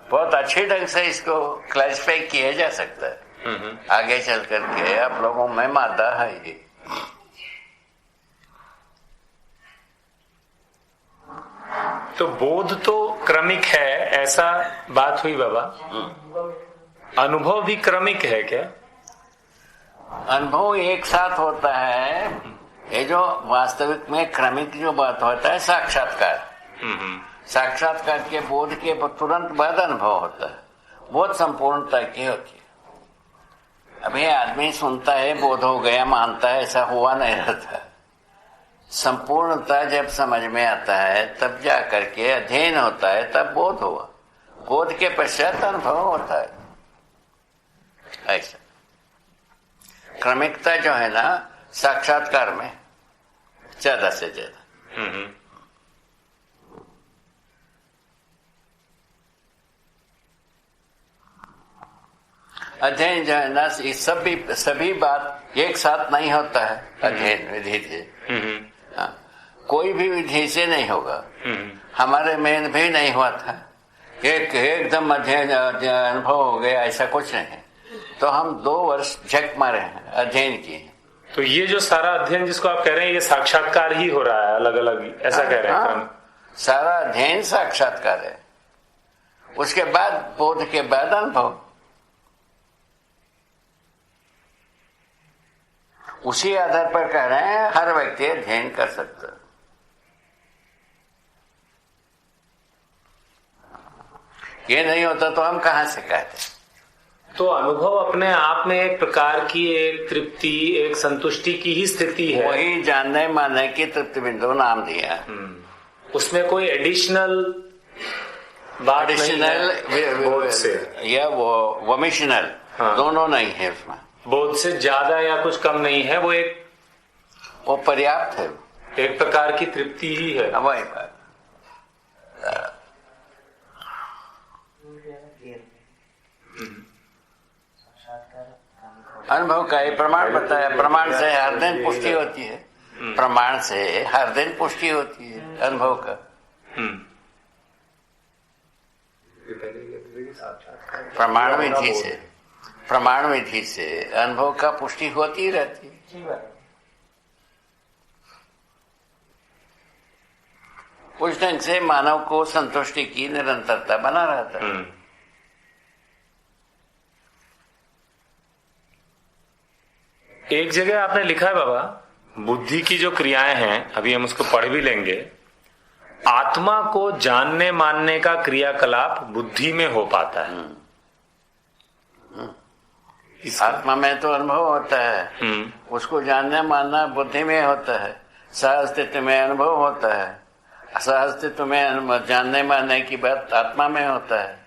बहुत अच्छे ढंग से इसको क्लैरिफाई किया जा सकता है आगे चल करके। आप लोगों में मादा है ये। तो बोध तो क्रमिक है, ऐसा बात हुई बाबा। अनुभव भी क्रमिक है क्या? अनुभव एक साथ होता है। ये जो वास्तविक में क्रमिक जो बात होता है साक्षात्कार। साक्षात्कार के बोध के तुरंत बाद अनुभव होता है। बोध संपूर्णता की होती है। अभी आदमी सुनता है बोध हो गया मानता है, ऐसा हुआ नहीं रहता। संपूर्णता जब समझ में आता है तब जा करके अध्ययन होता है, तब बोध हुआ। बोध के पश्चात अनुभव होता है। ऐसा क्रमिकता जो है ना साक्षात्कार में ज्यादा से ज्यादा। अध्ययन जो है ना सभी बात एक साथ नहीं होता है। अध्ययन विधि से कोई भी विधि से नहीं होगा। हमारे में भी नहीं हुआ था एकदम अध्ययन अनुभव हो गया, ऐसा कुछ नहीं है। तो हम 2 वर्ष झक मारे हैं, अध्ययन किए। तो ये जो सारा अध्ययन जिसको आप कह रहे हैं ये साक्षात्कार ही हो रहा है, अलग अलग ऐसा कह रहे हैं? सारा अध्ययन साक्षात्कार है। उसके बाद बोध के बाद अनुभव। उसी आधार पर कह रहे हैं हर व्यक्ति अध्ययन कर सकता है। ये नहीं होता तो हम कहां से कहते? तो अनुभव अपने आप में एक प्रकार की एक तृप्ति, एक संतुष्टि की ही स्थिति है। वही जानने मानने की तृप्ति बिंदु नाम दिया। उसमें कोई एडिशनल बात एडिशनल बोध से या वो मिशनल दोनों नहीं है उसमें। बोध से ज्यादा या कुछ कम नहीं है, वो पर्याप्त है। एक प्रकार की तृप्ति ही है। वही अनुभव का ये प्रमाण बताया। प्रमाण से हर दिन पुष्टि होती है। प्रमाण से हर दिन पुष्टि होती है अनुभव का। प्रमाण विधि से अनुभव का पुष्टि होती ही रहती है। उस ढंग से मानव को संतुष्टि की निरंतरता बना रहता है। एक जगह आपने लिखा है बाबा, बुद्धि की जो क्रियाएं हैं, अभी हम उसको पढ़ भी लेंगे। आत्मा को जानने मानने का क्रियाकलाप बुद्धि में हो पाता है। आत्मा में तो अनुभव होता है, उसको जानना मानना बुद्धि में होता है। सहअस्तित्व में अनुभव होता है। सहअस्तित्व में जानने मानने की बात आत्मा में होता है।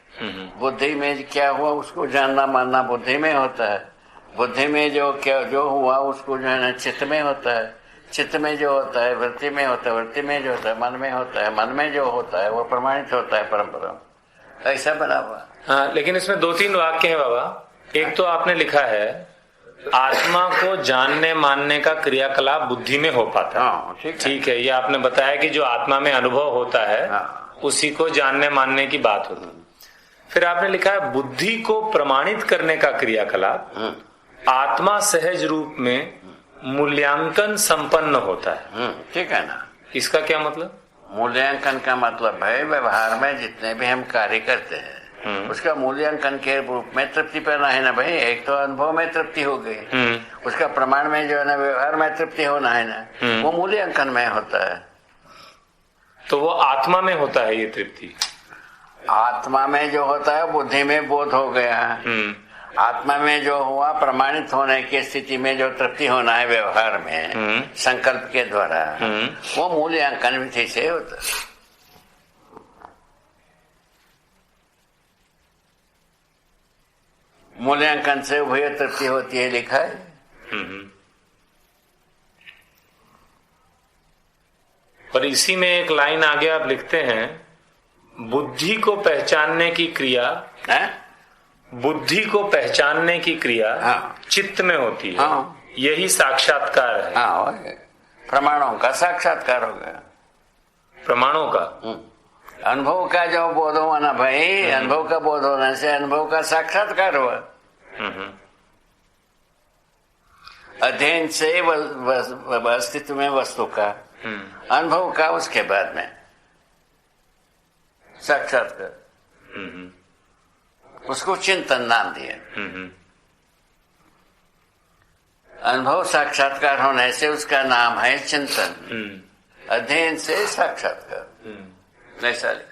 बुद्धि में क्या हुआ उसको जानना मानना बुद्धि में होता है। बुद्धि में जो हुआ उसको जो है ना चित्त में होता है। चित्त में जो होता है वृत्ति में होता है। वृत्ति में जो होता है मन में होता है। मन में जो होता है वो प्रमाणित होता है परंपरा। ऐसा बना हुआ। हाँ, लेकिन इसमें 2-3 वाक्य हैं बाबा। एक तो आपने लिखा है आत्मा को जानने मानने का क्रियाकलाप बुद्धि में हो पाता है। ठीक है, ये आपने बताया कि जो आत्मा में अनुभव होता है उसी को जानने मानने की बात होती है। फिर आपने लिखा है बुद्धि को प्रमाणित करने का क्रियाकलाप आत्मा सहज रूप में मूल्यांकन संपन्न होता है। ठीक है ना। इसका क्या मतलब? मूल्यांकन का मतलब है व्यवहार में जितने भी हम कार्य करते हैं उसका मूल्यांकन के रूप में तृप्ति पैदा है ना भाई। एक तो अनुभव में तृप्ति हो गई, उसका प्रमाण में जो है ना व्यवहार में तृप्ति होना है ना, वो मूल्यांकन में होता है। तो वो आत्मा में होता है ये तृप्ति। आत्मा में जो होता है बुद्धि में बोध हो गया। आत्मा में जो हुआ प्रमाणित होने की स्थिति में जो तृप्ति होना है व्यवहार में संकल्प के द्वारा, वो मूल्यांकन विधि से होता है। मूल्यांकन से उभय तृप्ति होती है लिखा है। और इसी में एक लाइन आगे आप लिखते हैं बुद्धि को पहचानने की क्रिया है? बुद्धि को पहचानने की क्रिया चित्त में होती है। यही साक्षात्कार है। प्रमाणों का साक्षात्कार हो गया। प्रमाणों का अनुभव का जो बोध हुआ ना भाई, अनुभव का बोध होने से अनुभव का साक्षात्कार हुआ। अध्ययन से अस्तित्व में वस्तु का, अनुभव का उसके बाद में साक्षात्कार, उसको चिंतन नाम दिया। अनुभव साक्षात्कार होने से उसका नाम है चिंतन। अध्ययन से साक्षात्कार, ऐसा लिखा।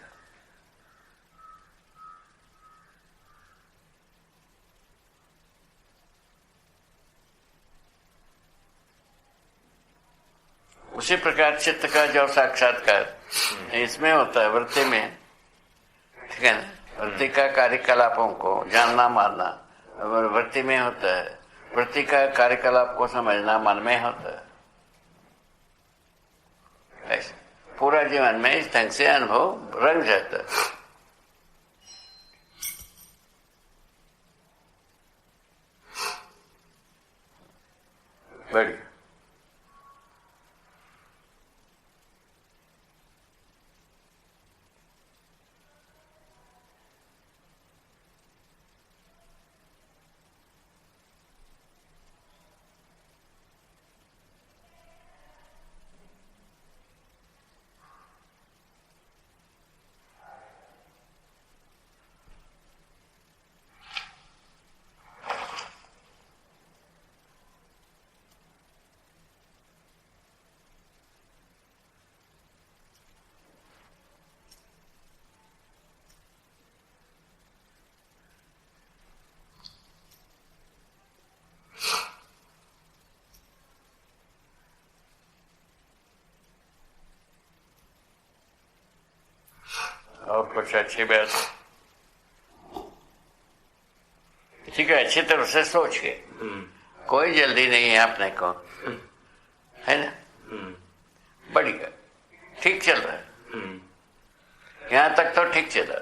उसी प्रकार चित्त का जो साक्षात्कार इसमें होता है, वृत्ति में, ठीक है ना। वृत्ति का कार्यकलापों को जानना मानना वृत्ति में होता है, वृत्ति का कार्यकलाप को समझना मन में होता है। ऐसे पूरा जीवन में इस ढंग से अनुभव रंग जाता है। बढ़िया। और कुछ अच्छी बात, ठीक है, अच्छी तरह से सोच के, कोई जल्दी नहीं है अपने को, है ना। बढ़िया, ठीक चल रहा है, यहाँ तक तो ठीक चला।